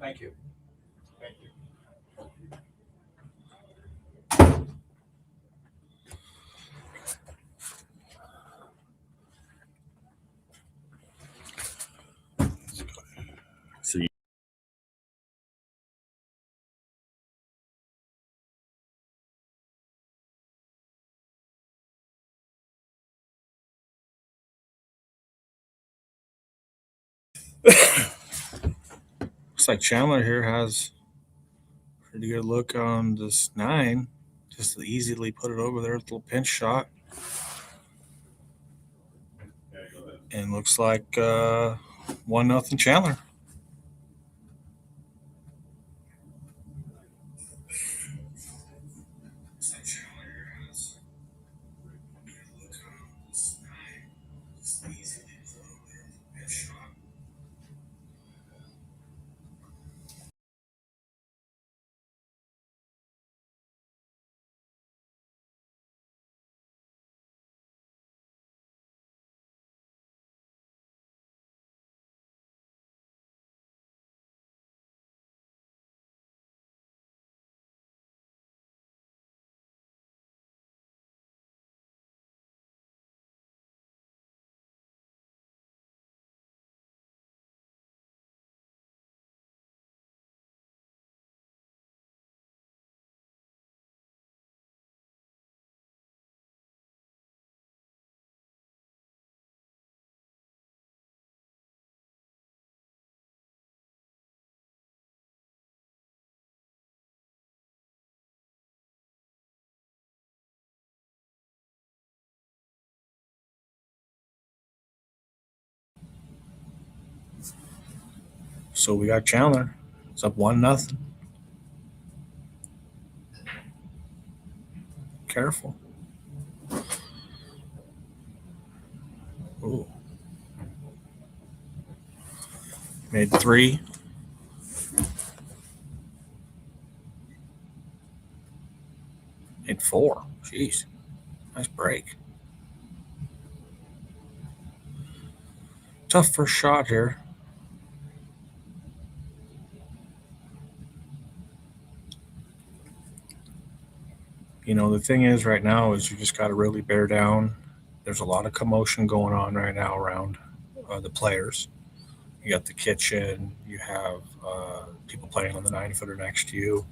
Thank you. Thank you. So you looks like Chandler here has a pretty good look on this 9. Just easily put it over there with a little pinch shot. And looks like 1-0 Chandler. So we got Chandler. It's up 1-0. Careful. Ooh. Made 3. Made 4. Jeez. Nice break. Tough first shot here. You know, the thing is right now is you just got to really bear down. There's a lot of commotion going on right now around the players. You got the kitchen. You have people playing on the 9-footer next to you.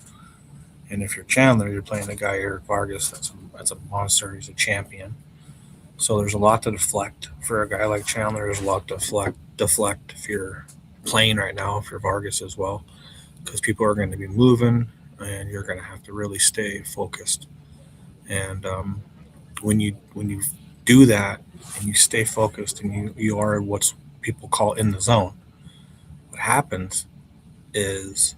And if you're Chandler, you're playing a guy, Eric Vargas. That's a monster. He's a champion. So there's a lot to deflect for a guy like Chandler. There's a lot to deflect if you're playing right now, if you're Vargas as well, because people are going to be moving, and you're going to have to really stay focused. And when you do that and you stay focused and you are what's people call in the zone, what happens is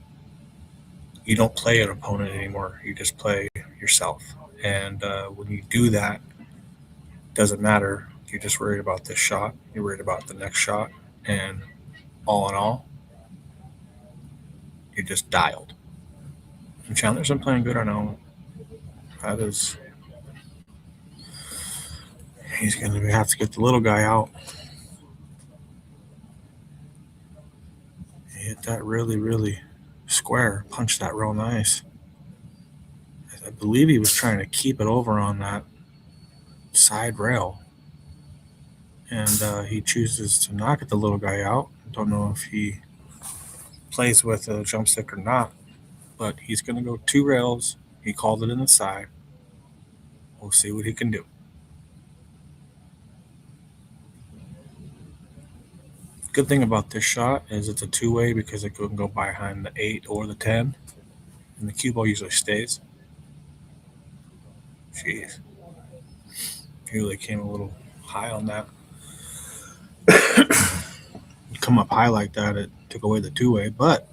you don't play an opponent anymore. You just play yourself. And when you do that, it doesn't matter. You're just worried about this shot. You're worried about the next shot. And all in all, you're just dialed. And Chandler's been playing good, I know. That is, he's going to have to get the little guy out. He hit that really, really square. Punched that real nice. I believe he was trying to keep it over on that side rail. And he chooses to not get the little guy out. Don't know if he plays with a jump stick or not, but he's going to go 2 rails. He called it in the side. We'll see what he can do. Good thing about this shot is it's a 2-way because it can go behind the 8 or the 10, and the cue ball usually stays. Jeez. He really came a little high on that. You come up high like that, it took away the 2-way, but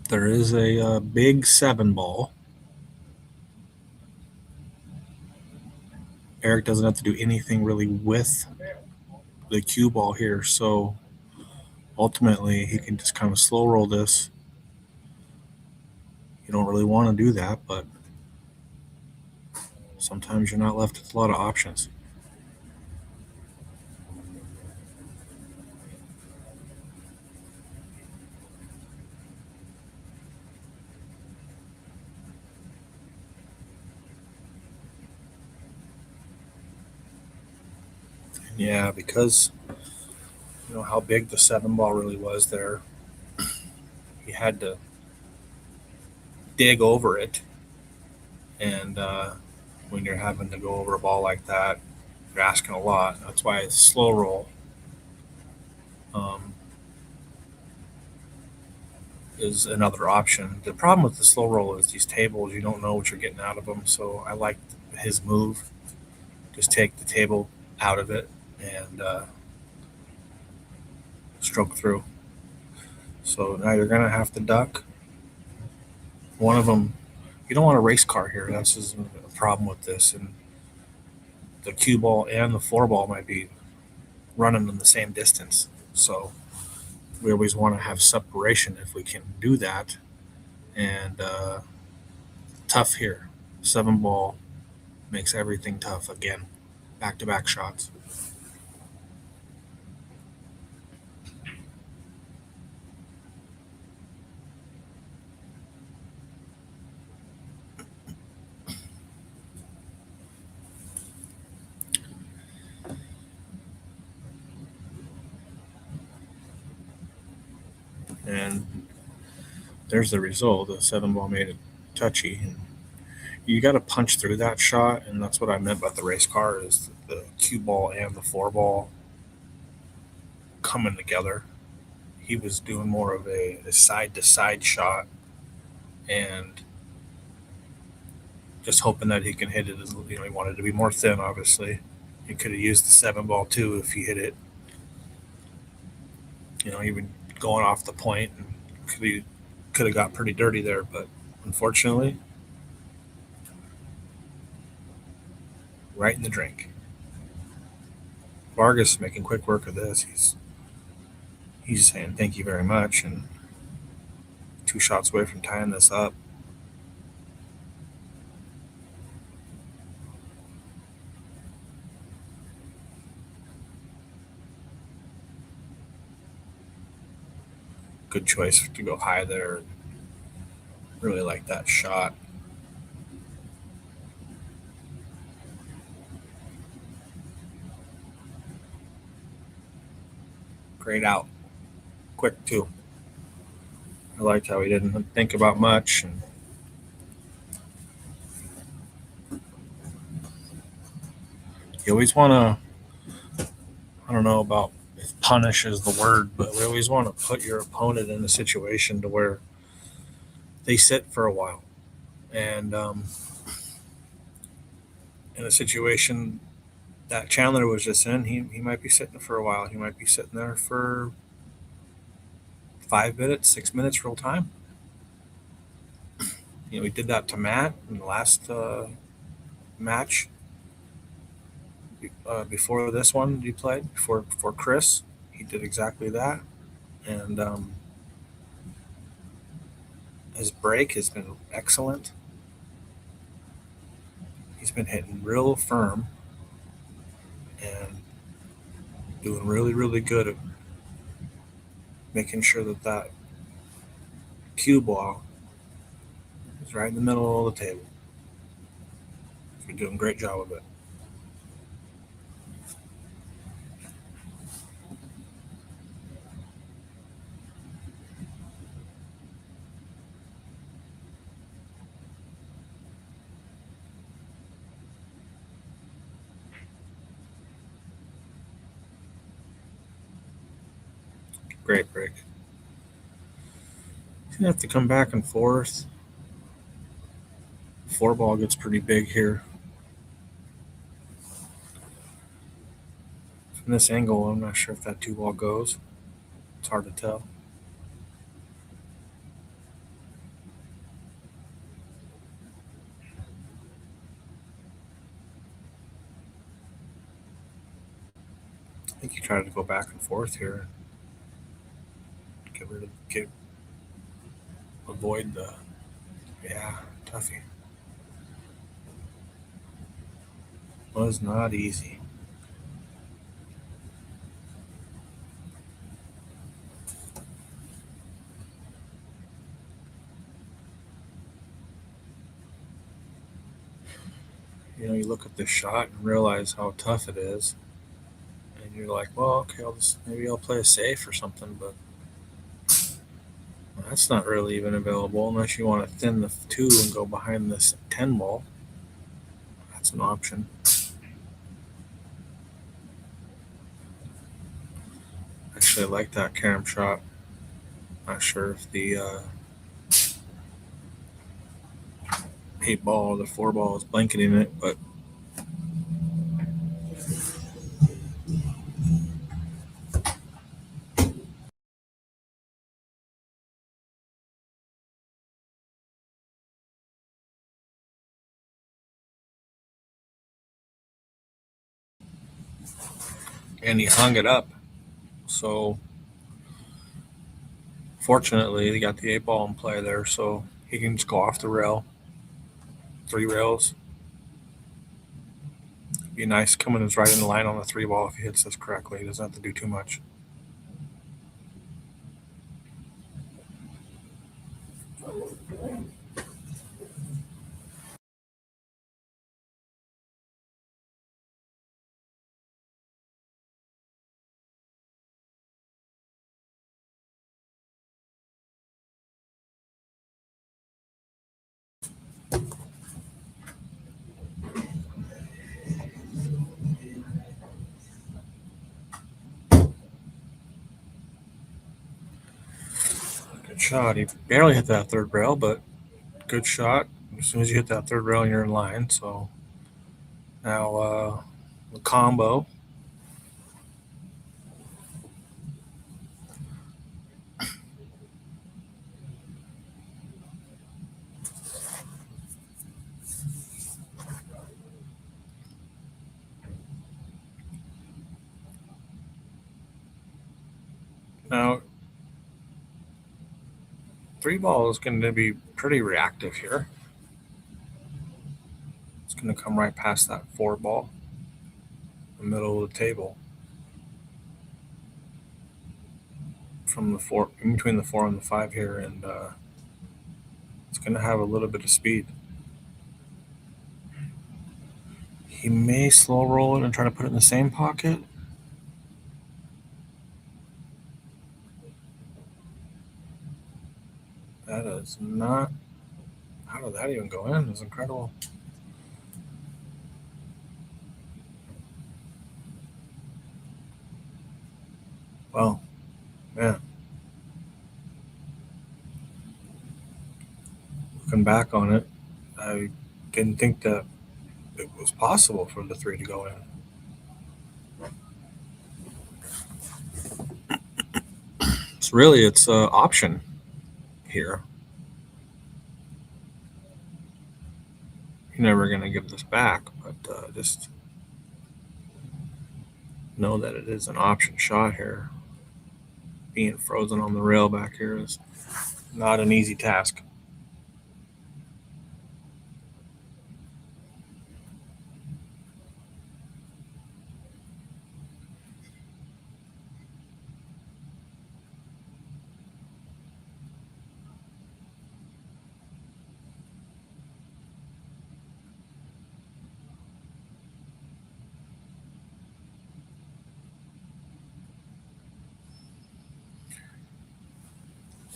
there is a big 7 ball. Eric doesn't have to do anything really with the cue ball here, so ultimately he can just kind of slow roll this. You don't really want to do that, but sometimes you're not left with a lot of options. Yeah, because you know how big the 7 ball really was there. You had to dig over it, and when you're having to go over a ball like that, you're asking a lot. That's why it's slow roll um, is another option. The problem with the slow roll is these tables, you don't know what you're getting out of them. So I like his move. Just take the table out of it and stroke through. So now you're going to have to duck. One of them, you don't want a race car here. That's just a problem with this. And the cue ball and the 4 ball might be running in the same distance. So we always want to have separation if we can do that. And tough here. 7 ball makes everything tough again. Back to back shots. And there's the result. The 7 ball made it touchy. And you got to punch through that shot, and that's what I meant by the race car is the cue ball and the 4 ball coming together. He was doing more of a side to side shot, and just hoping that he can hit it. You know, he wanted to be more thin. Obviously, he could have used the 7 ball too if he hit it. You know, even going off the point, and could have got pretty dirty there, but unfortunately, right in the drink. Vargas making quick work of this. He's saying thank you very much, and 2 shots away from tying this up. Good choice to go high there. Really like that shot. Great out. Quick too. I liked how he didn't think about much, and you always want to, I don't know about if punish is the word, but we always want to put your opponent in a situation to where they sit for a while. And in a situation that Chandler was just in, he might be sitting for a while. He might be sitting there for 5 minutes, 6 minutes real time. You know, we did that to Matt in the last match. Before this one he played, before Chris, he did exactly that. And his break has been excellent. He's been hitting real firm and doing really, really good at making sure that cue ball is right in the middle of the table. You're doing a great job of it. Great break. You have to come back and forth. 4 ball gets pretty big here. From this angle, I'm not sure if that 2 ball goes. It's hard to tell. I think he tried to go back and forth here. Avoid the, toughie. Was not easy. You know, you look at this shot and realize how tough it is. you're like, well, okay, maybe I'll play a safe or something, but that's not really even available unless you want to thin the 2 and go behind this 10 ball. That's an option. Actually, I like that carom shot. Not sure if the 8 ball or the 4 ball is blanketing it, but and he hung it up. So fortunately, he got the 8 ball in play there, so he can just go off the rail. 3 rails. Be nice coming is right in the line on the 3 ball if he hits this correctly. He doesn't have to do too much. Good shot. He barely hit that 3rd rail, but good shot. As soon as you hit that 3rd rail, you're in line. So now the combo. Now, 3 ball is going to be pretty reactive here. It's going to come right past that 4 ball, the middle of the table. From the 4, in between the 4 and the 5 here, and it's going to have a little bit of speed. He may slow roll it and try to put it in the same pocket. That is not. How did that even go in? It's incredible. Well, man. Looking back on it, I didn't think that it was possible for the 3 to go in. It's an option here. You're never going to give this back, but just know that it is an option shot here. Being frozen on the rail back here is not an easy task.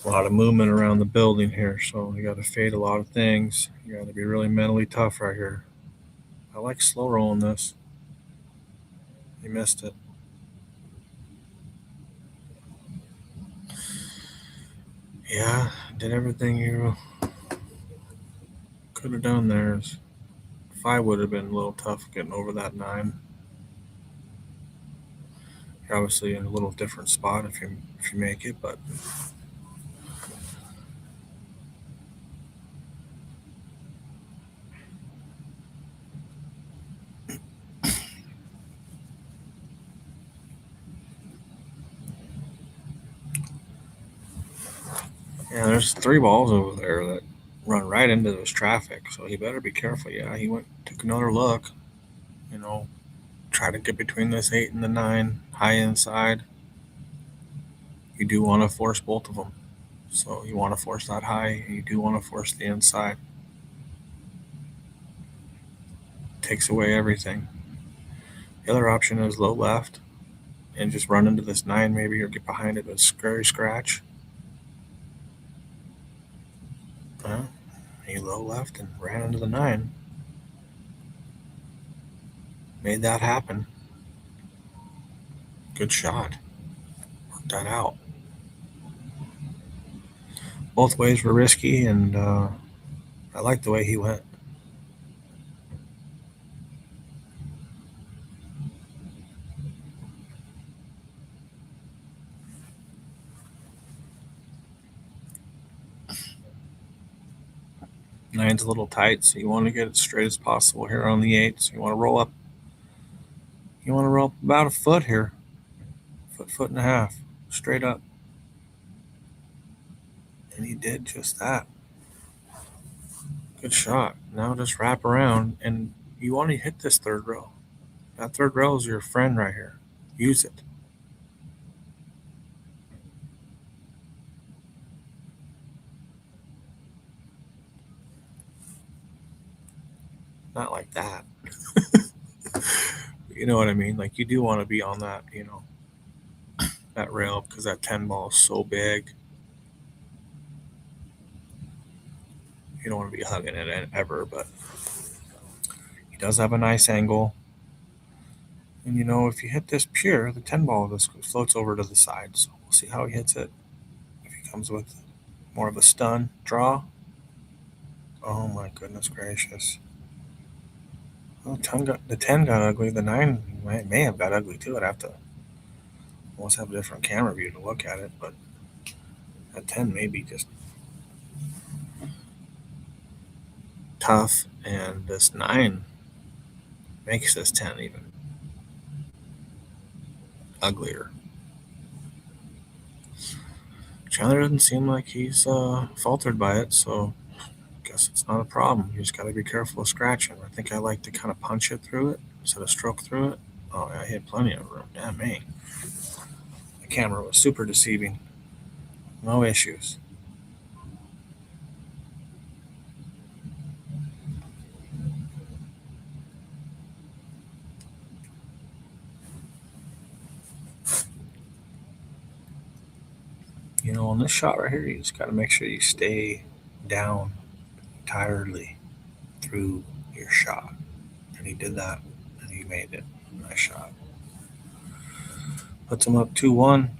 A lot of movement around the building here, so you got to fade a lot of things. You got to be really mentally tough right here. I like slow rolling this. He missed it. Yeah, did everything you could have done there. 5 would have been a little tough getting over that 9. You're obviously in a little different spot if you make it, but yeah, there's 3 balls over there that run right into this traffic, so he better be careful. Yeah, he took another look, try to get between this 8 and the 9, high inside. You do want to force both of them. So you want to force that high, and you do want to force the inside. Takes away everything. The other option is low left. and just run into this 9 maybe, or get behind it with a scary scratch. Well, he low left and ran into the 9. Made that happen. Good shot. Worked that out. Both ways were risky, and I like the way he went. Nine's a little tight, so you want to get it straight as possible here on the 8. So you want to roll up. You want to roll up about a foot here, foot and a half, straight up. And he did just that. Good shot. Now just wrap around, and you want to hit this third rail. That third rail is your friend right here. Use it. Not like that. You know what I mean? Like, you do want to be on that, that rail, because that 10 ball is so big. You don't want to be hugging it ever, but he does have a nice angle. And if you hit this pure, the 10 ball just floats over to the side. So we'll see how he hits it. If he comes with more of a stun draw. Oh my goodness gracious. Well, the 10 got ugly. The 9 may have got ugly too. I'd have to almost have a different camera view to look at it, but that 10 may be just tough, and this 9 makes this 10 even uglier. Chandler doesn't seem like he's faltered by it, so I guess it's not a problem. You just got to be careful of scratching. I think I like to kind of punch it through it instead of stroke through it. Oh, I had plenty of room. Damn me. The camera was super deceiving. No issues. On this shot right here, you just got to make sure you stay down entirely through your shot. And he did that, and he made it. Nice shot. Puts him up 2-1.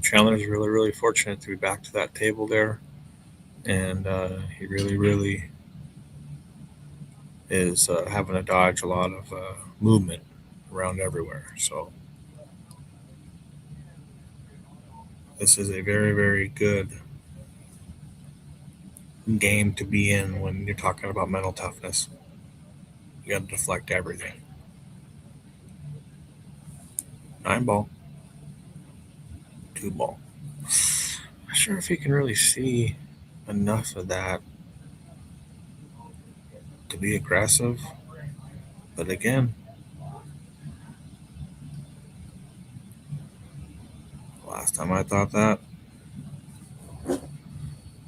Chandler's really, really fortunate to be back to that table there. And he really, really is having to dodge a lot of movement around everywhere. So this is a very, very good game to be in when you're talking about mental toughness. You got to deflect everything. 9 ball. 2 ball. Not sure if you can really see enough of that to be aggressive. But again, last time I thought that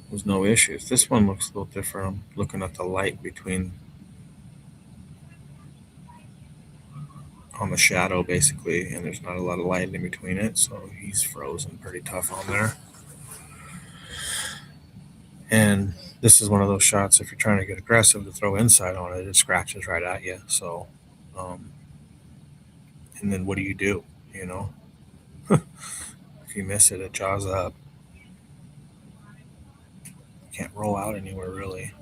was no issues. This one looks a little different. I'm looking at the light between on the shadow basically, and there's not a lot of light in between it, so he's frozen pretty tough on there. And This is one of those shots, if you're trying to get aggressive to throw inside on it, it scratches right at you. So, and then what do? You know, if you miss it, it jaws up. You can't roll out anywhere really.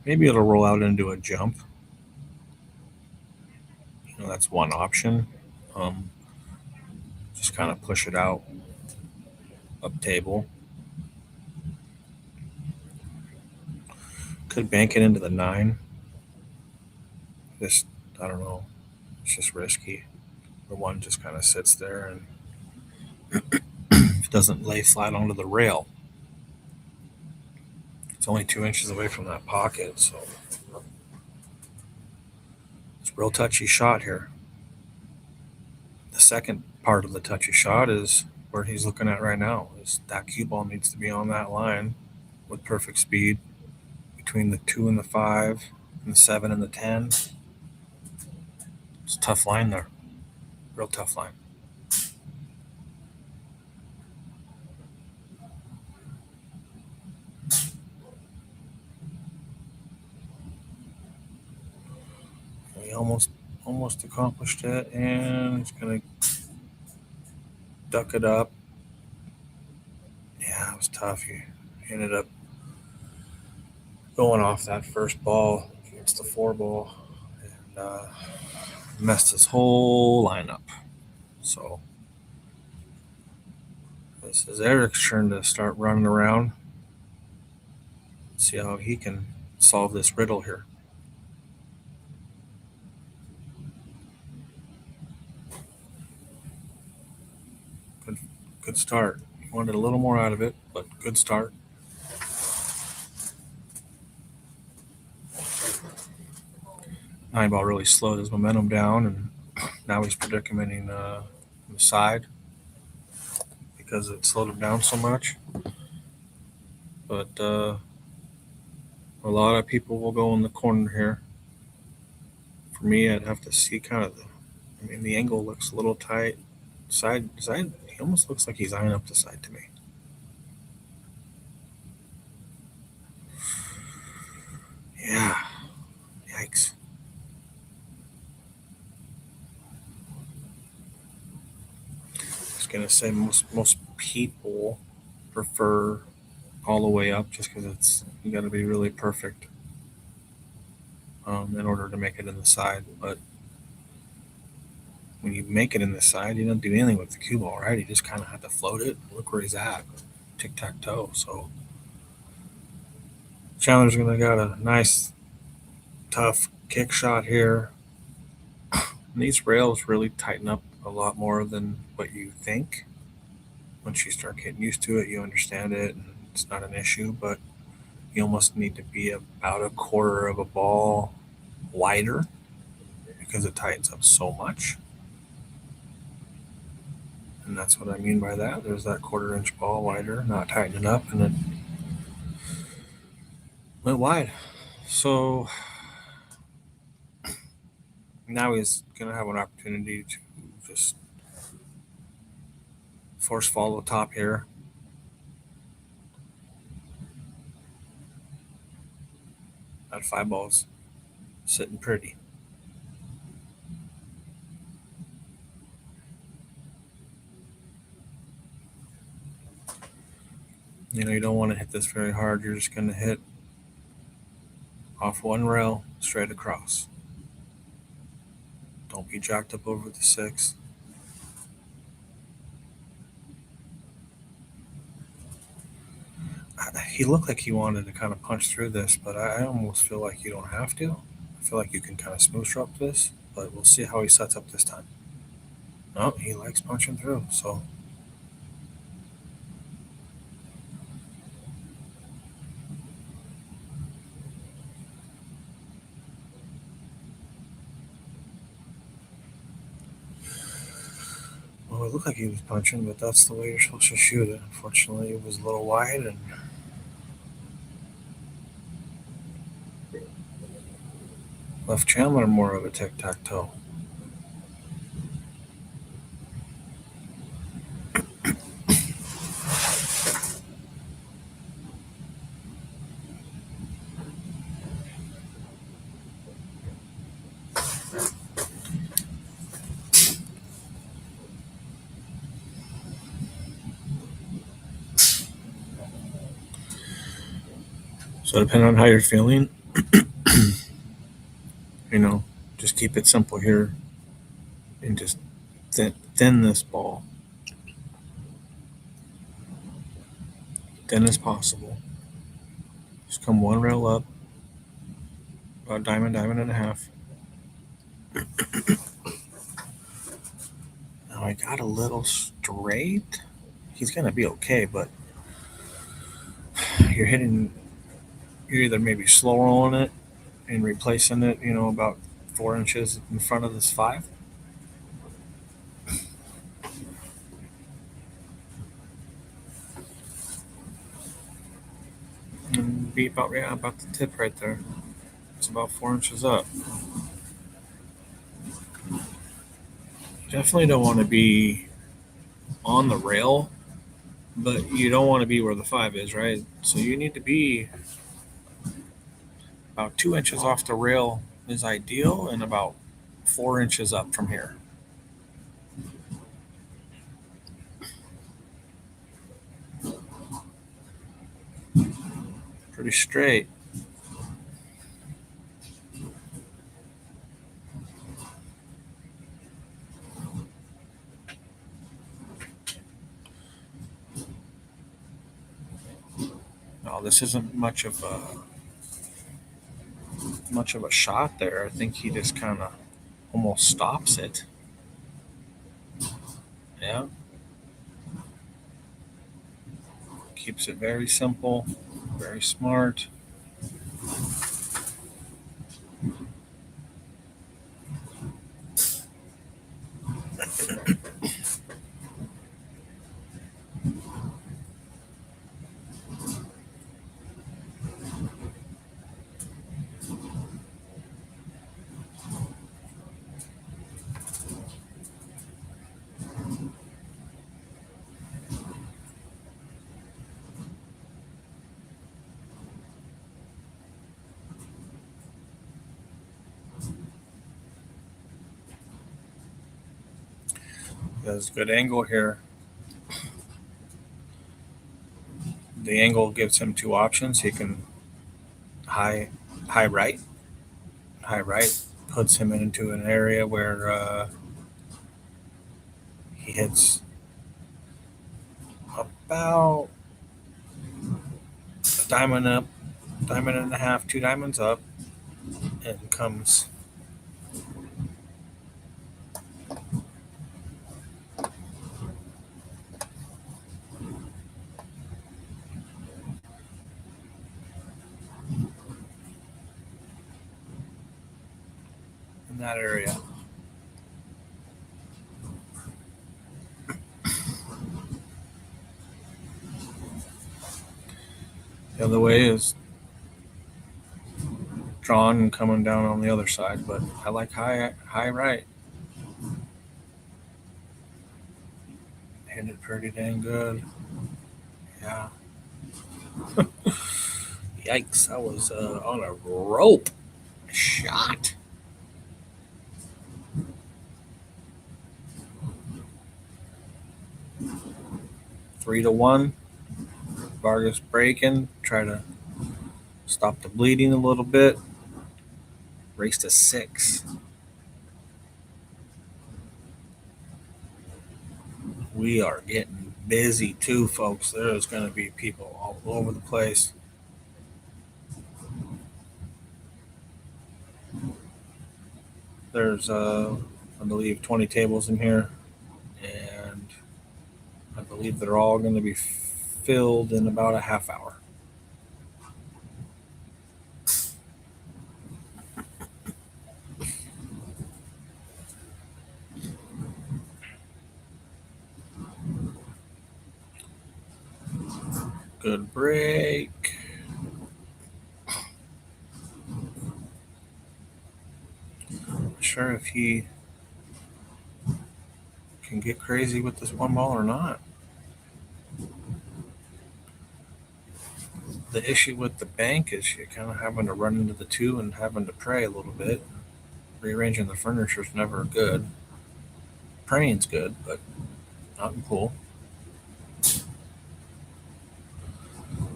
Maybe it'll roll out into a jump. You know, that's one option. Um, just kind of push it out up table. Could bank it into the 9. Just, I don't know. It's just risky. The 1 just kind of sits there and doesn't lay flat onto the rail. It's only 2 inches away from that pocket, so it's a real touchy shot here. The second part of the touchy shot is where he's looking at right now. Is that cue ball needs to be on that line with perfect speed between the 2 and the 5 and the 7 and the 10. It's a tough line there. Real tough line. He almost accomplished it, and he's gonna duck it up. Yeah, it was tough. He ended up going off that first ball against the 4 ball and messed his whole lineup. So this is Eric's turn to start running around. See how he can solve this riddle here. Good start. He wanted a little more out of it, but good start. Nine ball really slowed his momentum down, and now he's predicamenting the side because it slowed him down so much. But a lot of people will go in the corner here. For me, I'd have to see kind of the angle looks a little tight. Side, he almost looks like he's eyeing up the side to me. Yeah. Yikes. I was gonna say most people prefer all the way up just because you got to be really perfect in order to make it in the side. But when you make it in the side, you don't do anything with the cue ball, right? You just kind of have to float it. Look where he's at, tic-tac-toe. So Chandler's gonna got a nice, tough kick shot here. And these rails really tighten up a lot more than what you think. Once you start getting used to it, you understand it, and it's not an issue. But you almost need to be about a quarter of a ball wider because it tightens up so much. And that's what I mean by that. There's that quarter-inch ball wider, not tightening up, and it went wide. So now he's going to have an opportunity to just force follow top here. That 5 ball's sitting pretty. You don't want to hit this very hard. You're just going to hit off one rail straight across. Don't be jacked up over the 6. He looked like he wanted to kind of punch through this, but I almost feel like you don't have to. I feel like you can kind of smooth up this, but we'll see how he sets up this time. No, he likes punching through, so. Well, it looked like he was punching, but that's the way you're supposed to shoot it. Unfortunately, it was a little wide and left Chandler more of a tic-tac-toe. So depending on how you're feeling, just keep it simple here and just thin this ball. Thin as possible. Just come one rail up, about diamond and a half. Now I got a little straight. He's gonna be okay, but you're either maybe slow rolling it and replacing it, about 4 inches in front of this 5. And be about the tip right there. It's about 4 inches up. You definitely don't want to be on the rail, but you don't want to be where the 5 is, right? So you need to be about 2 inches off the rail is ideal, and about 4 inches up from here. Pretty straight. No, this isn't much of a shot there. I think he just kind of almost stops it. Yeah. Keeps it very simple, very smart. There's a good angle here. The angle gives him 2 options. He can high right. High right puts him into an area where he hits about a diamond up, diamond and a half, 2 diamonds up, and comes in that area. The other way is drawn and coming down on the other side, but I like high right. Hit it pretty dang good. Yeah. Yikes, I was on a rope shot. Three to 1. Vargas breaking. Try to stop the bleeding a little bit. Race to 6. We are getting busy too, folks. There's going to be people all over the place. There's, I believe, 20 tables in here, and I believe they're all going to be filled in about a half hour. Good break. Not sure if he can get crazy with this one ball or not. The issue with the bank is you're kind of having to run into the 2 and having to pray a little bit. Rearranging the furniture is never good. Praying's good, but not in pool.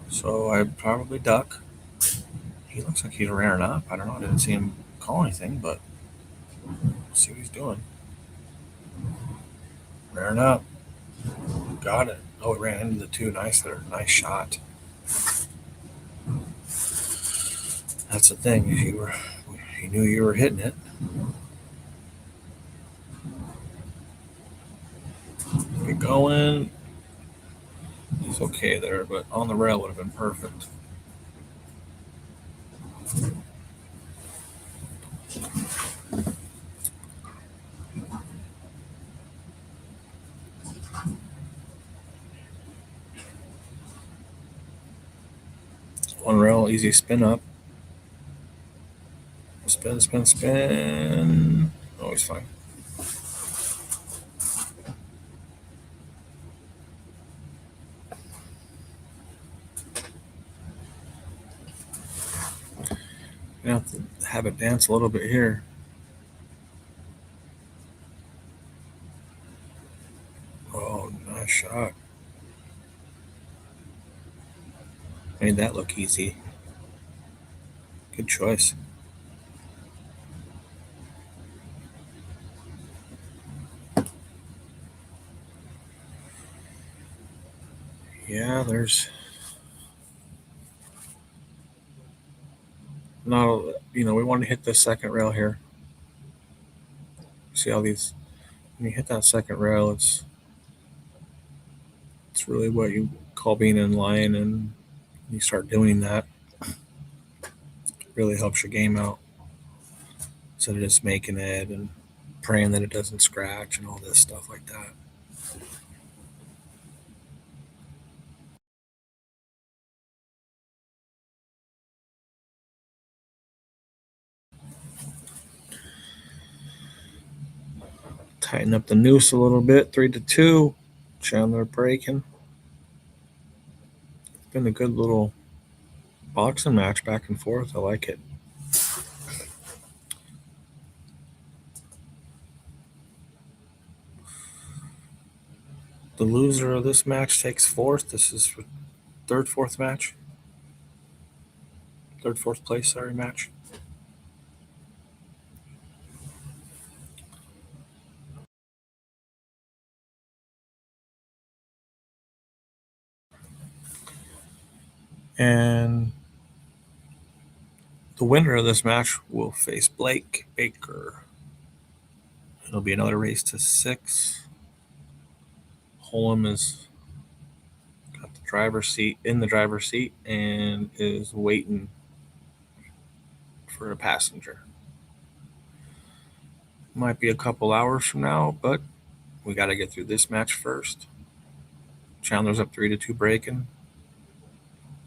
So I'd probably duck. He looks like he's rearing up. I don't know. I didn't see him call anything, but let's see what he's doing. Rearing up. Got it. Oh, it ran into the two. Nice there. Nice shot. That's the thing. He knew you were hitting it. Get going. It's okay there, but on the rail would have been perfect. One rail, easy spin up. Spin, spin, spin. Oh, he's fine. You have to have it dance a little bit here. Oh, nice shot. Made that look easy. Good choice. Yeah, there's not, we want to hit the second rail here. See how these, when you hit that second rail, it's really what you call being in line, and you start doing that. It really helps your game out. Instead of just making it and praying that it doesn't scratch and all this stuff like that. Tighten up the noose a little bit. 3-2. Chandler breaking. It's been a good little boxing match back and forth. I like it. The loser of this match takes fourth. This is fourth match. Fourth place, match. And the winner of this match will face Blake Baker. It'll be another race to 6. Holm is got the driver's seat and is waiting for a passenger. Might be a couple hours from now, but we got to get through this match first. Chandler's up 3-2 breaking.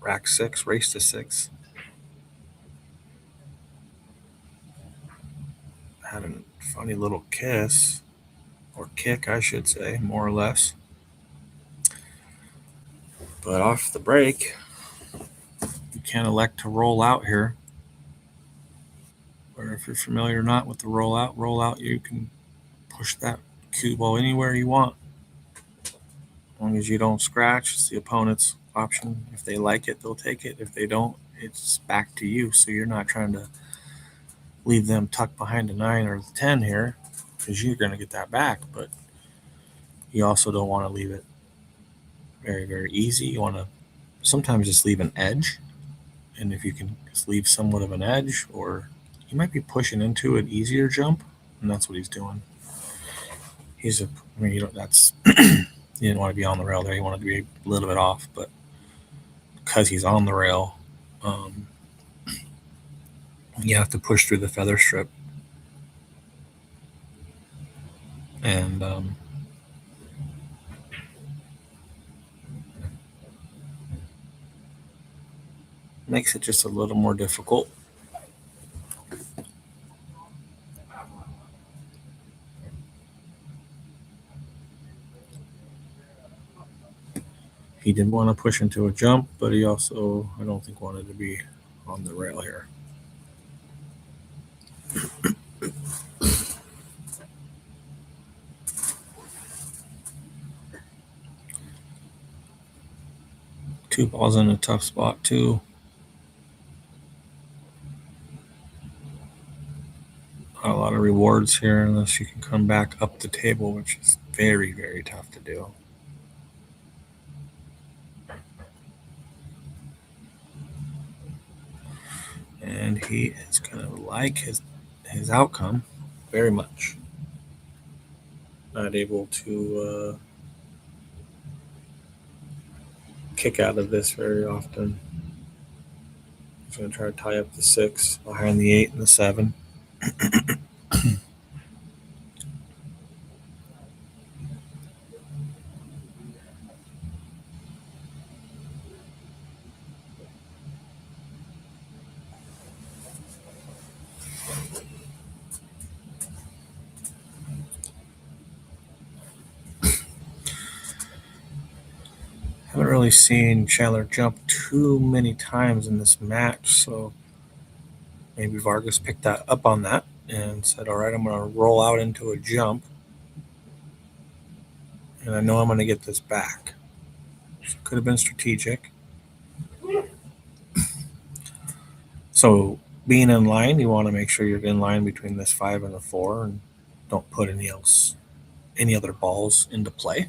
Rack 6, race to 6. Had a funny little kiss, or kick, I should say, more or less. But off the break, you can elect to roll out here. Or if you're familiar or not with the roll out, you can push that cue ball anywhere you want. As long as you don't scratch, it's the opponent's option. If they like it, they'll take it. If they don't, it's back to you. So you're not trying to leave them tucked behind the 9 or the 10 here, because you're going to get that back. But you also don't want to leave it very, very easy. You want to sometimes just leave an edge. And if you can just leave somewhat of an edge, or you might be pushing into an easier jump, and that's what he's doing. That's you didn't want to be on the rail there. You wanted to be a little bit off, but because he's on the rail, you have to push through the feather strip. And makes it just a little more difficult. He didn't want to push into a jump, but he also, I don't think, wanted to be on the rail here. Two balls in a tough spot, too. a lot of rewards here unless you can come back up the table, which is very, very tough to do. And he is going to like his outcome very much. Not able to kick out of this very often. He's going to try to tie up the 6 behind the 8 and the 7. Haven't really seen Chandler jump too many times in this match, so maybe Vargas picked that up on that and said, all right, I'm going to roll out into a jump, and I know I'm going to get this back. So it could have been strategic. So being in line, you want to make sure you're in line between this 5 and the 4, and don't put any other balls into play.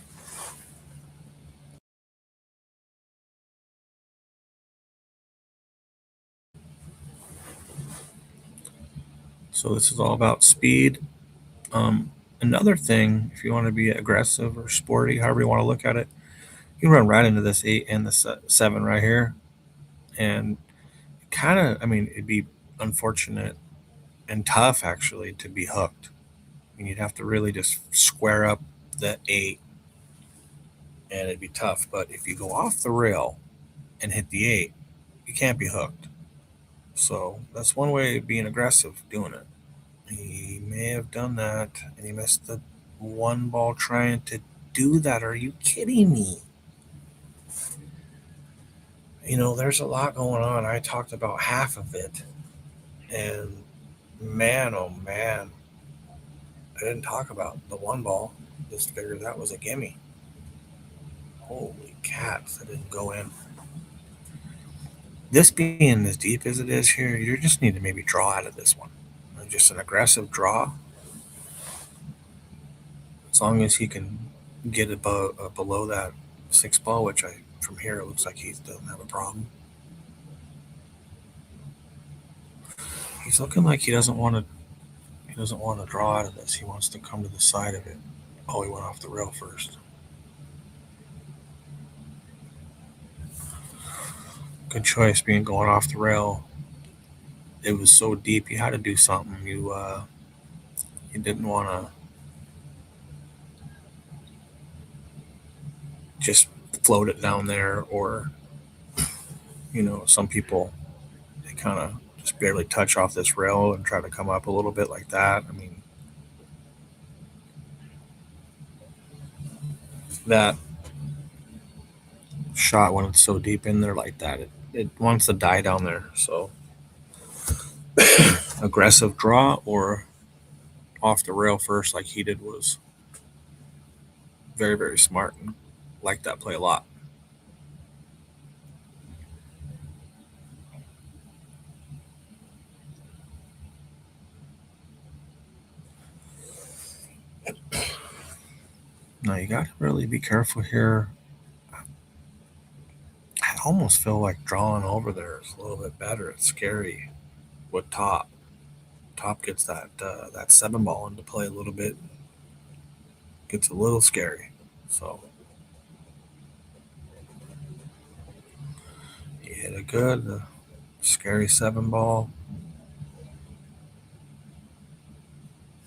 So this is all about speed. Another thing, if you want to be aggressive or sporty, however you want to look at it, you can run right into this 8 and the 7 right here. And kind of, I mean, it'd be unfortunate and tough, actually, to be hooked. I mean, you'd have to really just square up the 8, and it'd be tough. But if you go off the rail and hit the 8, you can't be hooked. So that's one way of being aggressive, doing it. He may have done that, and he missed the 1 ball trying to do that. Are you kidding me? You know, there's a lot going on. I talked about half of it, and man, oh man, I didn't talk about the 1 ball. Just figured that was a gimme. Holy cats, that didn't go in. This being as deep as it is here, you just need to maybe draw out of this one. Just an aggressive draw. As long as he can get above below that 6 ball, which from here it looks like he doesn't have a problem. He's looking like he doesn't want to draw out of this. He wants to come to the side of it. Oh, he went off the rail first. Good choice being going off the rail. It was so deep, you had to do something. You didn't want to just float it down there, or some people, they kind of just barely touch off this rail and try to come up a little bit like that. I mean, that shot, when it's so deep in there like that, it wants to die down there. So aggressive draw or off the rail first like he did was very, very smart, and like that play a lot. Now you got to really be careful here. I almost feel like drawing over there is a little bit better. It's scary with top. Top gets that 7 ball into play a little bit. Gets a little scary. So he hit a good, scary 7 ball.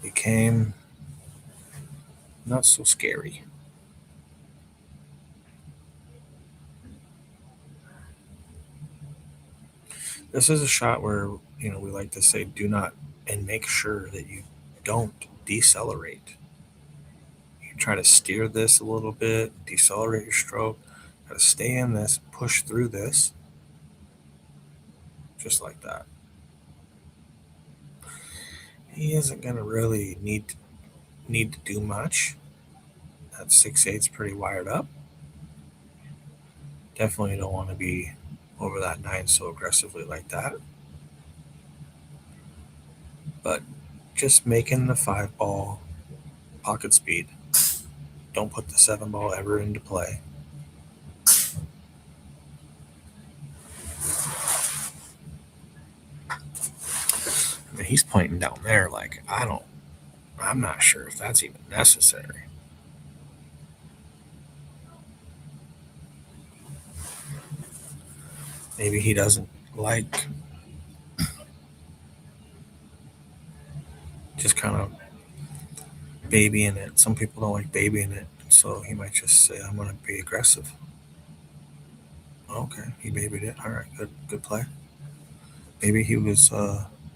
Became not so scary. This is a shot where, we like to say do not, and make sure that you don't decelerate. You try to steer this a little bit, decelerate your stroke, try to stay in this, push through this, just like that. He isn't going to really need to do much. That 6/8's pretty wired up. Definitely don't want to be over that 9 so aggressively like that. But just making the 5 ball pocket speed. Don't put the 7 ball ever into play. I mean, he's pointing down there like I'm not sure if that's even necessary. Maybe he doesn't like just kind of babying it. Some people don't like babying it, so he might just say, "I'm going to be aggressive." Okay, he babied it. All right, good play. Maybe he was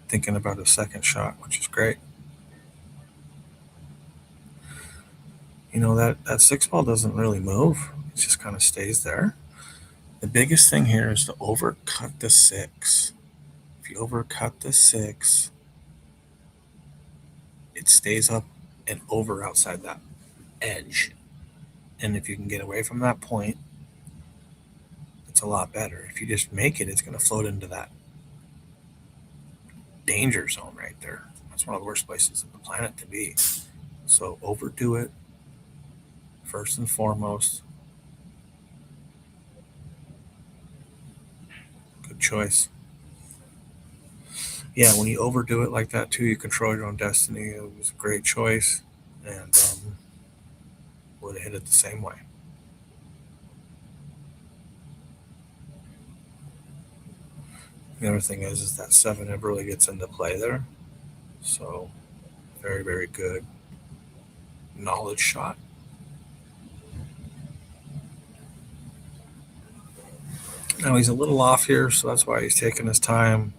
thinking about a second shot, which is great. That 6 ball doesn't really move; it just kind of stays there. The biggest thing here is to overcut the 6. If you overcut the 6, it stays up and over outside that edge. And if you can get away from that point, it's a lot better. If you just make it, it's going to float into that danger zone right there. That's one of the worst places on the planet to be. So overdo it first and foremost. Good choice. Yeah, when you overdo it like that too, you control your own destiny. It was a great choice, and would have hit it the same way. The other thing is that 7 never really gets into play there. So very, very good knowledge shot. Now he's a little off here, so that's why he's taking his time.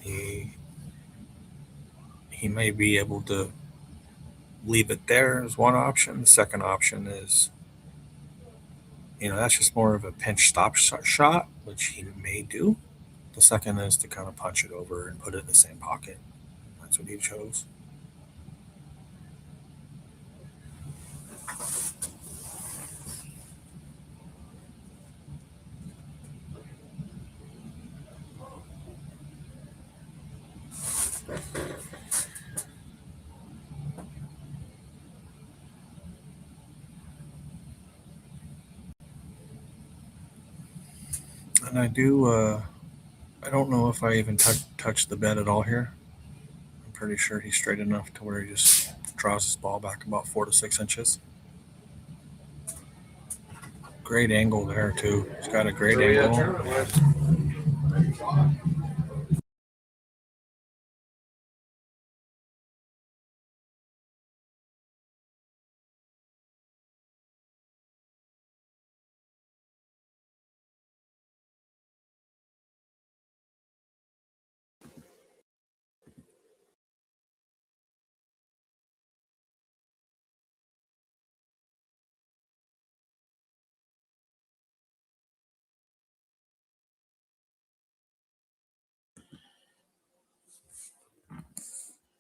He may be able to leave it there as one option. The second option is, that's just more of a pinch stop shot, which he may do. The second is to kind of punch it over and put it in the same pocket. That's what he chose. And I don't know if I even touched the bed at all here. I'm pretty sure he's straight enough to where he just draws his ball back about 4 to 6 inches. Great angle there too. He's got a great angle.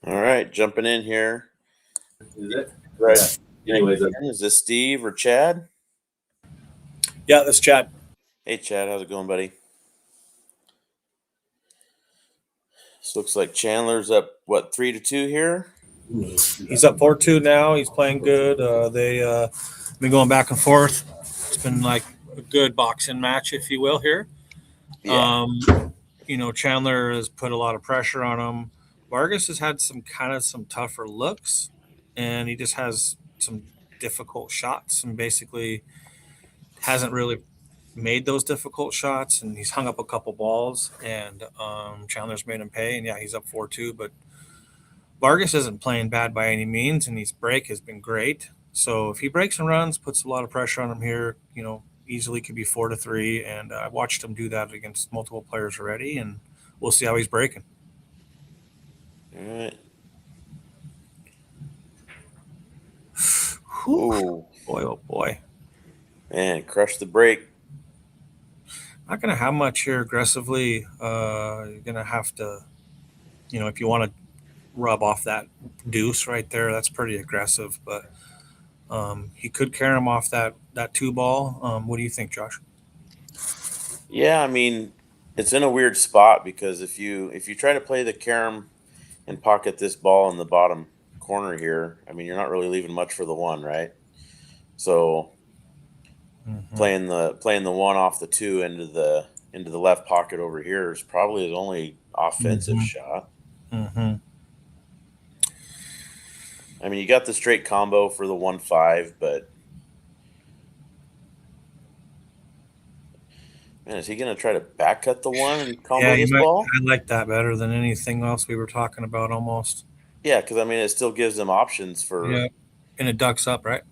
All right, jumping in here. Is it? Right. Yeah. Anyways, Is this Steve or Chad? Yeah, that's Chad. Hey, Chad, how's it going, buddy? This looks like Chandler's up, 3-2 here? He's up 4-2 now. He's playing good. They've been going back and forth. It's been like a good boxing match, if you will, here. Yeah. Chandler has put a lot of pressure on him. Vargas has had some tougher looks, and he just has some difficult shots and basically hasn't really made those difficult shots, and he's hung up a couple balls, and Chandler's made him pay, and yeah, he's up 4-2, but Vargas isn't playing bad by any means, and his break has been great. So if he breaks and runs, puts a lot of pressure on him here, easily could be 4-3, and I watched him do that against multiple players already, and we'll see how he's breaking. All right. Ooh. Boy, oh boy. Man, crush the break. Not going to have much here aggressively. You're going to have to, if you want to rub off that deuce right there, that's pretty aggressive, but he could carry him off that 2-ball. What do you think, Josh? Yeah, I mean, it's in a weird spot because if you try to play the carom and pocket this ball in the bottom corner here, I mean, you're not really leaving much for the one, right? So playing the one off the two into the left pocket over here is probably his only offensive shot. I mean, you got the straight combo for the 1-5, but man, is he going to try to back cut the one and combo this ball? I like that better than anything else we were talking about almost. Yeah, because I mean, it still gives them options for. Yeah, and it ducks up, right?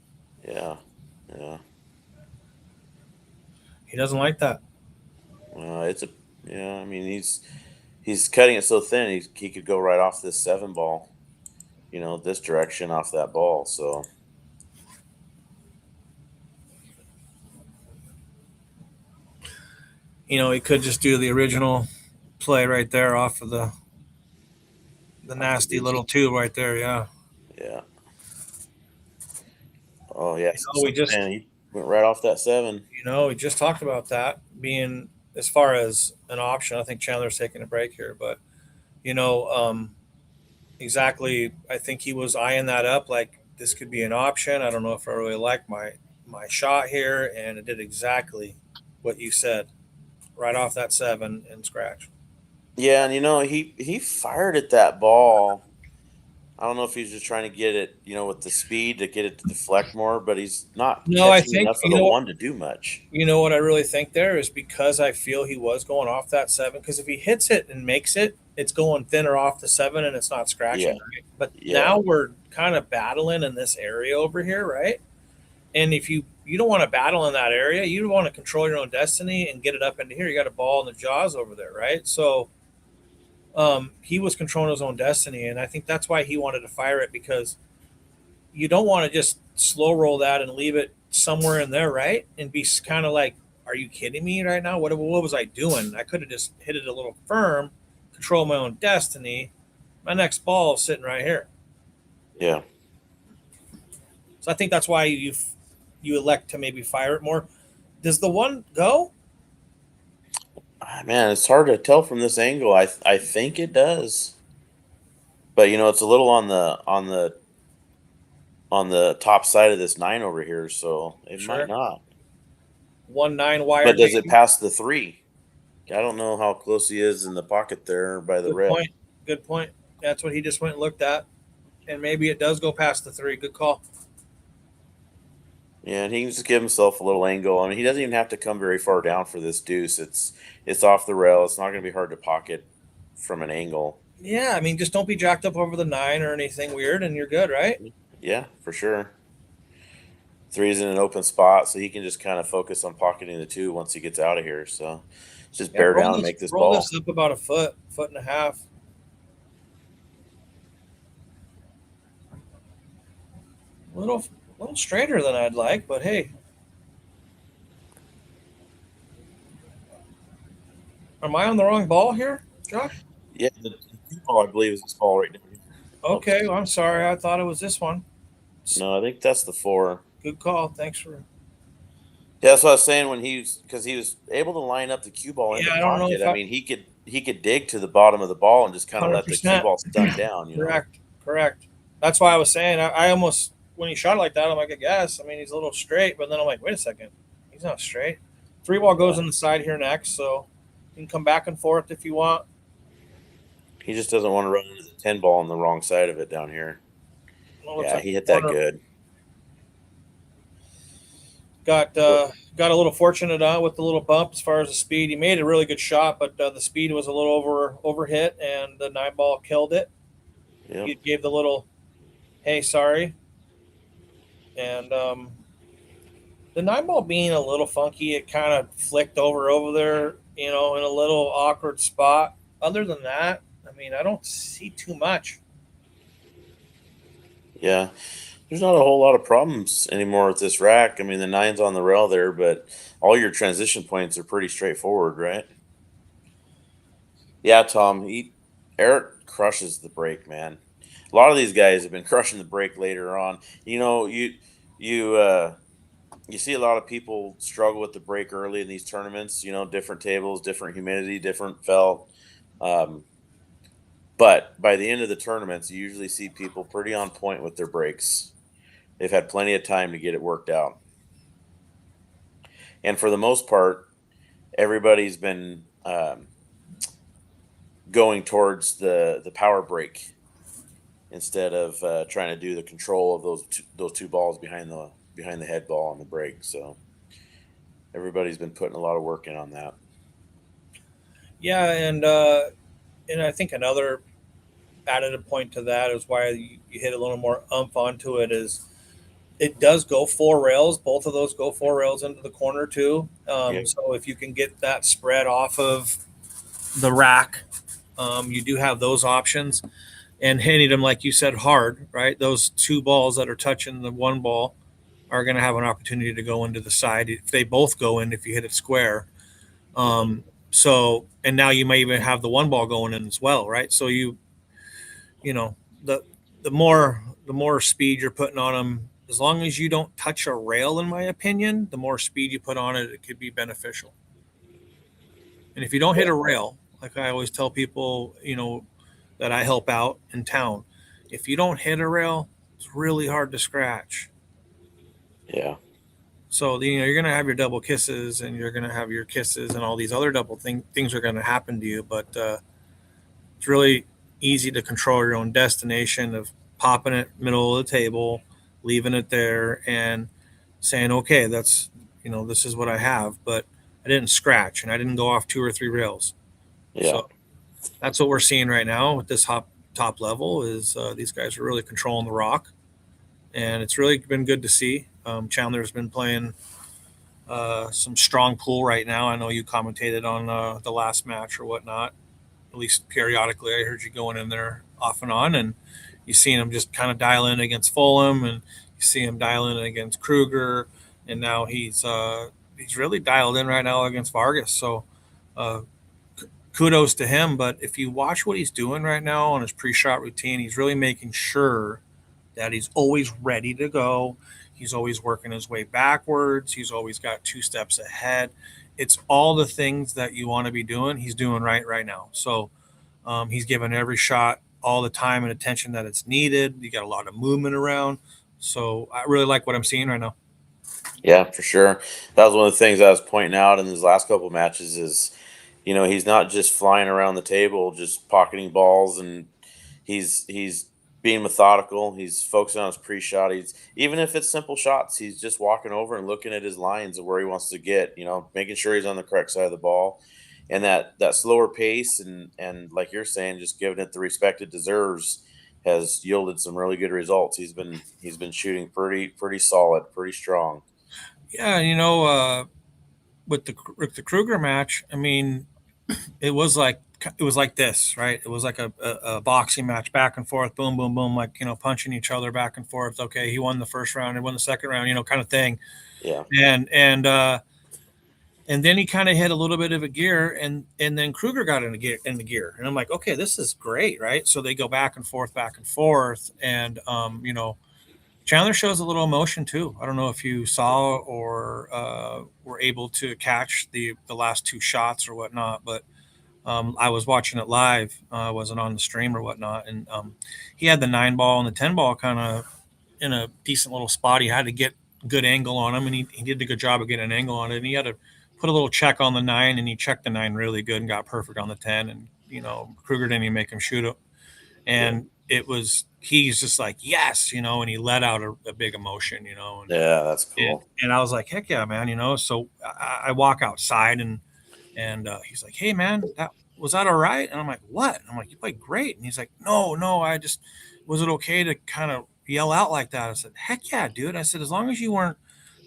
Yeah. He doesn't like that. I mean, he's cutting it so thin. He could go right off this 7 ball, this direction off that ball. So. He could just do the original play right there off of the nasty little 2 right there. Yeah. Yeah. Oh yeah. He went right off that 7. We just talked about that being as far as an option. I think Chandler's taking a break here, but exactly. I think he was eyeing that up like this could be an option. I don't know if I really like my shot here, and it did exactly what you said. Right off that 7 and scratch. Yeah, and he fired at that ball. I don't know if he's just trying to get it, with the speed to get it to deflect more, but he's not catching enough of the one to do much. You know what I really think there is because I feel he was going off that 7. Because if he hits it and makes it, it's going thinner off the 7 and it's not scratching. Yeah. Right? But now we're kind of battling in this area over here, right? And if you don't want to battle in that area, you want to control your own destiny and get it up into here. You got a ball in the jaws over there, right? So he was controlling his own destiny, and I think that's why he wanted to fire it, because you don't want to just slow roll that and leave it somewhere in there, right? And be kind of like, are you kidding me right now? What was I doing? I could have just hit it a little firm, control my own destiny. My next ball is sitting right here. Yeah. So I think that's why you elect to maybe fire it more. Does the one go? Man, it's hard to tell from this angle. I think it does, but it's a little on the top side of this 9 over here, so it might not. 1-9 wire. But does it pass the 3? I don't know how close he is in the pocket there by the red. Good point. That's what he just went and looked at, and maybe it does go past the 3. Good call. Yeah, and he can just give himself a little angle. I mean, he doesn't even have to come very far down for this deuce. It's off the rail. It's not going to be hard to pocket from an angle. Yeah, I mean, just don't be jacked up over the 9 or anything weird, and you're good, right? Yeah, for sure. 3's in an open spot, so he can just kind of focus on pocketing the 2 once he gets out of here. So just bear down and make this ball. Roll this up about a foot and a half. A little straighter than I'd like, but hey. Am I on the wrong ball here, Josh? Yeah, the ball, I believe, is this ball right now. Okay, well, I'm sorry. I thought it was this one. No, I think that's the 4. Good call. Thanks for. Yeah, that's what I was saying because he was able to line up the cue ball in the pocket. I mean, he could dig to the bottom of the ball and just kind of let the cue ball stunt down. Correct. That's why I was saying I almost, when he shot it like that, I'm like, I guess. I mean, he's a little straight, but then I'm like, wait a second, he's not straight. 3 ball goes on the side here next, so you can come back and forth if you want. He just doesn't want to run into the 10 ball on the wrong side of it down here. Yeah, he hit that good. Got a little fortunate with the little bump as far as the speed. He made a really good shot, but the speed was a little over hit, and the 9 ball killed it. Yep. He gave the little, hey, sorry. And the 9 ball being a little funky, it kind of flicked over there, in a little awkward spot. Other than that, I mean, I don't see too much. Yeah. There's not a whole lot of problems anymore with this rack. I mean, the 9's on the rail there, but all your transition points are pretty straightforward, right? Yeah, Tom. Eric crushes the break, man. A lot of these guys have been crushing the break later on. You see a lot of people struggle with the break early in these tournaments. Different tables, different humidity, different felt. But by the end of the tournaments, you usually see people pretty on point with their breaks. They've had plenty of time to get it worked out. And for the most part, everybody's been going towards the power break instead of trying to do the control of those two balls behind the head ball on the break. So everybody's been putting a lot of work in on that. Yeah, and I think another added point to that is why you hit a little more umph onto it is it does go 4 rails. Both of those go 4 rails into the corner too. Yeah. So if you can get that spread off of the rack, you do have those options. And hitting them, like you said, hard, right? Those 2 balls that are touching the 1 ball are going to have an opportunity to go into the side if they both go in if you hit it square. So, and now you may even have the 1 ball going in as well, right? So you know, the more speed you're putting on them, as long as you don't touch a rail, in my opinion, the more speed you put on it, it could be beneficial. And if you don't hit a rail, like I always tell people, that I help out in town, if you don't hit a rail, it's really hard to scratch. Yeah. So you're going to have your double kisses and you're going to have your kisses and all these other double things are going to happen to you. But it's really easy to control your own destination of popping it middle of the table, leaving it there, and saying, okay, that's this is what I have, but I didn't scratch and I didn't go off 2 or 3 rails. Yeah. So that's what we're seeing right now with this top level is these guys are really controlling the rock, and it's really been good to see. Chandler's been playing some strong pool right now. I know you commentated on the last match or whatnot, at least periodically. I heard you going in there off and on, and you seen him just kind of dial in against Fulham, and you see him dial in against Kruger, and now he's really dialed in right now against Vargas. So kudos to him. But if you watch what he's doing right now on his pre-shot routine, he's really making sure that he's always ready to go. He's always working his way backwards. He's always got 2 steps ahead. It's all the things that you want to be doing. He's doing right now. So he's giving every shot all the time and attention that it's needed. You got a lot of movement around. So I really like what I'm seeing right now. Yeah, for sure. That was one of the things I was pointing out in his last couple of matches is, he's not just flying around the table, just pocketing balls, and he's being methodical. He's focusing on his pre-shot. Even if it's simple shots, he's just walking over and looking at his lines of where he wants to get, making sure he's on the correct side of the ball. And that slower pace and like you're saying, just giving it the respect it deserves has yielded some really good results. He's been shooting pretty solid, pretty strong. Yeah, with the Kruger match, I mean, it was like this, right? It was like a boxing match, back and forth, boom, boom, boom, like punching each other back and forth. Okay, he won the first round, he won the second round, kind of thing. Yeah. And then he kind of hit a little bit of a gear, and then Kruger got in the gear, and I'm like, okay, this is great, right? So they go back and forth, and Chandler shows a little emotion too. I don't know if you saw or were able to catch the last 2 shots or whatnot, but I was watching it live. I wasn't on the stream or whatnot, and he had the 9 ball and the 10 ball kind of in a decent little spot. He had to get good angle on him, and he did a good job of getting an angle on it. And he had to put a little check on the 9, and he checked the 9 really good and got perfect on the 10. And Kruger didn't even make him shoot it, and he's just like, yes, and he let out a big emotion, and, yeah, that's cool. And I was like, heck yeah, man, so I walk outside, and he's like, hey man, was that all right? And I'm like, what? And I'm like, you played great. And he's like, no, was it okay to kind of yell out like that? I said, heck yeah, dude. I said, as long as you weren't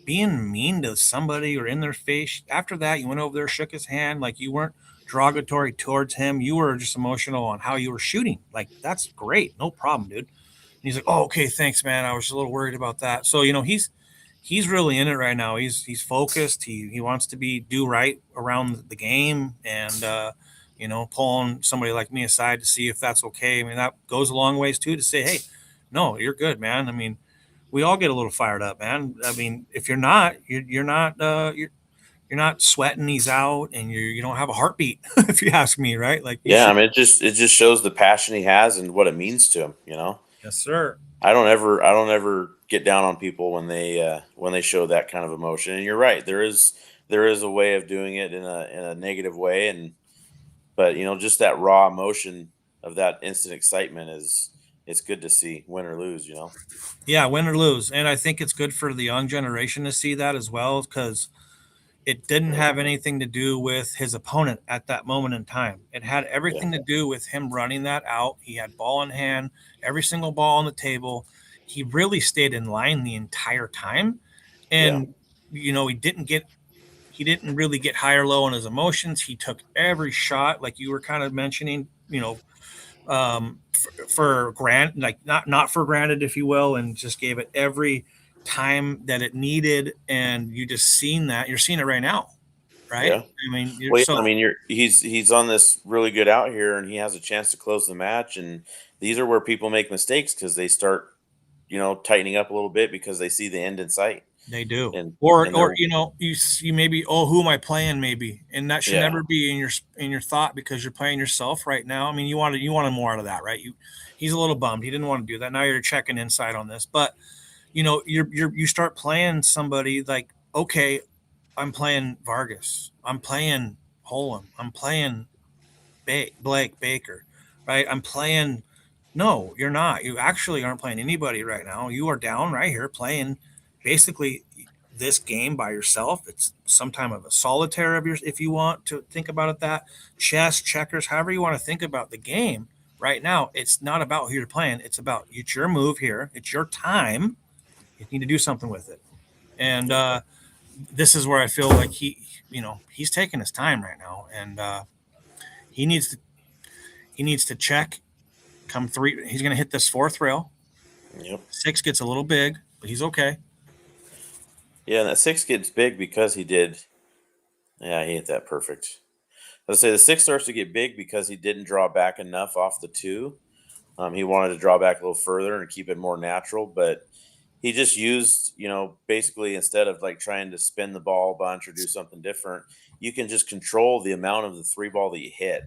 being mean to somebody or in their face. After that, you went over there, shook his hand, like you weren't derogatory towards him. You were just emotional on how you were shooting. Like, that's great. No problem, dude. And he's like, oh, okay, thanks, man. I was just a little worried about that. So, he's really in it right now. He's focused. He wants to do right around the game, and pulling somebody like me aside to see if that's okay. I mean, that goes a long ways too, to say, hey, no, you're good, man. I mean, we all get a little fired up, man. I mean, if you're not, you're you're not sweating these out, and you don't have a heartbeat, if you ask me, right? Like you Yeah, I should. mean, it just shows the passion he has and what it means to him. Yes, sir. I don't ever get down on people when they show that kind of emotion. And you're right, there is a way of doing it in a negative way, but just that raw emotion of that instant excitement is it's good to see, win or lose. Yeah, win or lose, and I think it's good for the young generation to see that as well, because it didn't have anything to do with his opponent at that moment in time. It had Yeah, everything to do with him running that out. He had ball in hand, every single ball on the table. He really stayed in line the entire time. yeah, And he didn't really get high or low on his emotions. He took every shot, like you were kind of mentioning, for grant, like not for granted, if you will, and just gave it every time that it needed. And you're seeing it right now, right? yeah. I mean, Well, yeah, I mean, he's on this really good out here, and he has a chance to close the match. And these are where people make mistakes because they start, tightening up a little bit because they see the end in sight. they do. And Or and they're you maybe, oh, who am I playing, maybe, and that should yeah, never be in your thought, because you're playing yourself right now. I mean, you wanted more out of that, right? He's a little bummed. He didn't want to do that. Now you're checking inside on this, but you start playing somebody like, okay, I'm playing Vargas, I'm playing Holm, I'm playing Blake Baker, right? I'm playing. No, you're not. You actually aren't playing anybody right now. You are down right here playing basically this game by yourself. It's some time of a solitaire of yours, if you want to think about it that chess, checkers, however you want to think about the game right now. It's not about who you're playing. It's your move here. It's your time. You need to do something with it. And this is where I feel like he's taking his time right now, and he needs to he needs to check. Come three, he's going to hit this fourth rail. yep, 6 gets a little big, but he's okay. yeah. And that six gets big because he did. Yeah, he hit that perfect. Let's say the six starts to get big because he didn't draw back enough off the two. He wanted to draw back a little further and keep it more natural, but he just used, basically instead of like trying to spin the ball a bunch or do something different, you can just control the amount of the three ball that you hit,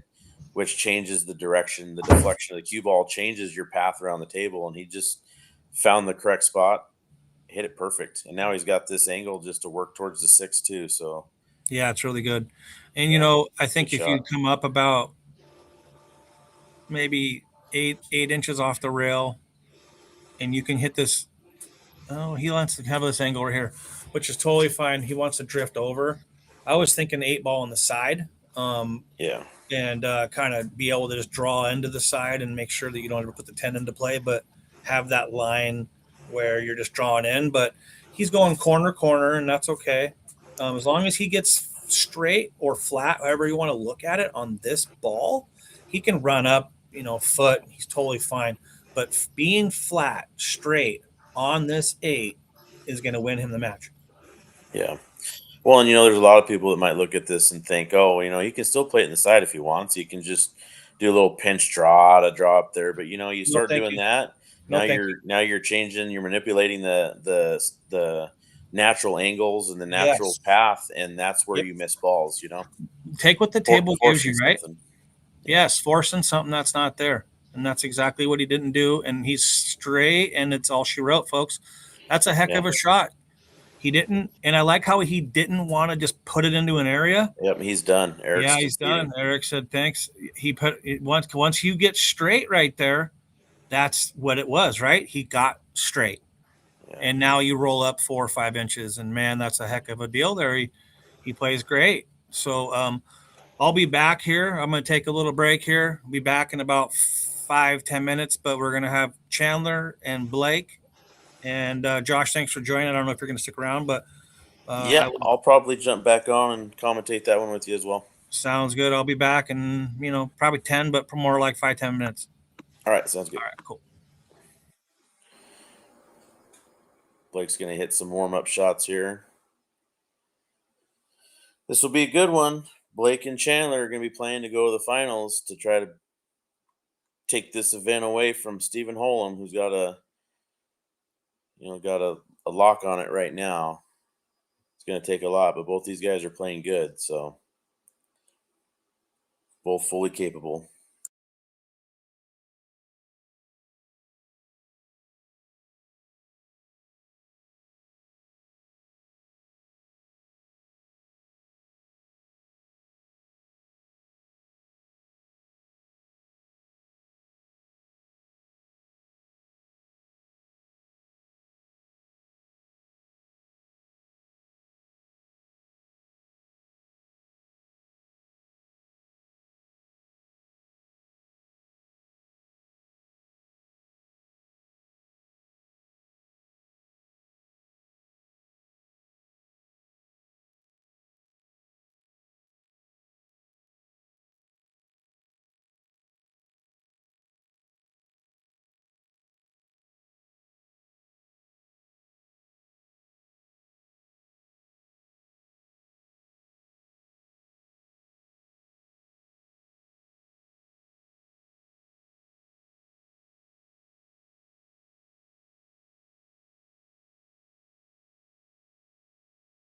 which changes the direction, the deflection of the cue ball changes your path around the table. And he just found the correct spot, hit it perfect. And now he's got this angle just to work towards the six too. So Yeah, it's really good. And yeah, I good think if you shot. come up about maybe 8 inches off the rail, and you can hit this. Oh, he wants to have this angle right here, which is totally fine. He wants to drift over. I was thinking 8 ball on the side, Yeah. and kind of be able to just draw into the side and make sure that you don't ever put the 10 into play, but have that line where you're just drawing in. But he's going corner, and that's okay. As long as he gets straight or flat, however you want to look at it on this ball, he can run up, foot. He's totally fine. But being flat, straight on this 8 is going to win him the match. Yeah. Well, and there's a lot of people that might look at this and think, oh, he can still play it in the side if he wants. He can just do a little pinch draw to draw up there. But you No, start thank doing you. that, No, now thank you. you're changing, you're manipulating the natural angles and the natural Yes. path, and that's where Yep. you miss balls. Take what the table gives Forcing you, right? something. Yeah. Yes, forcing something that's not there. And that's exactly what he didn't do. And he's straight, and it's all she wrote, folks. That's a heck Yeah. of a shot. He didn't, and I like how he didn't want to just put it into an area. Yep. He's done. Eric's Yeah, he's done. conceding. Eric said thanks. He put it once you get straight right there, that's what it was, right? He got straight. Yeah. And now you roll up 4 or 5 inches, and man, that's a heck of a deal there. He plays great. So I'll be back here. I'm going to take a little break here. I'll be back in about 5-10 minutes, but we're going to have Chandler and Blake and Josh. Thanks for joining. I don't know if you're going to stick around, but Yeah. I will. I'll probably jump back on and commentate that one with you as well. Sounds good. I'll be back in probably 10, but more like 5-10 minutes. All right. Sounds good. All right, cool. Blake's going to hit some warm up shots here. This will be a good one. Blake and Chandler are going to be playing to go to the finals to try to take this event away from Stephen Holm, who's got a lock on it right now. It's going to take a lot, but both these guys are playing good, so both fully capable.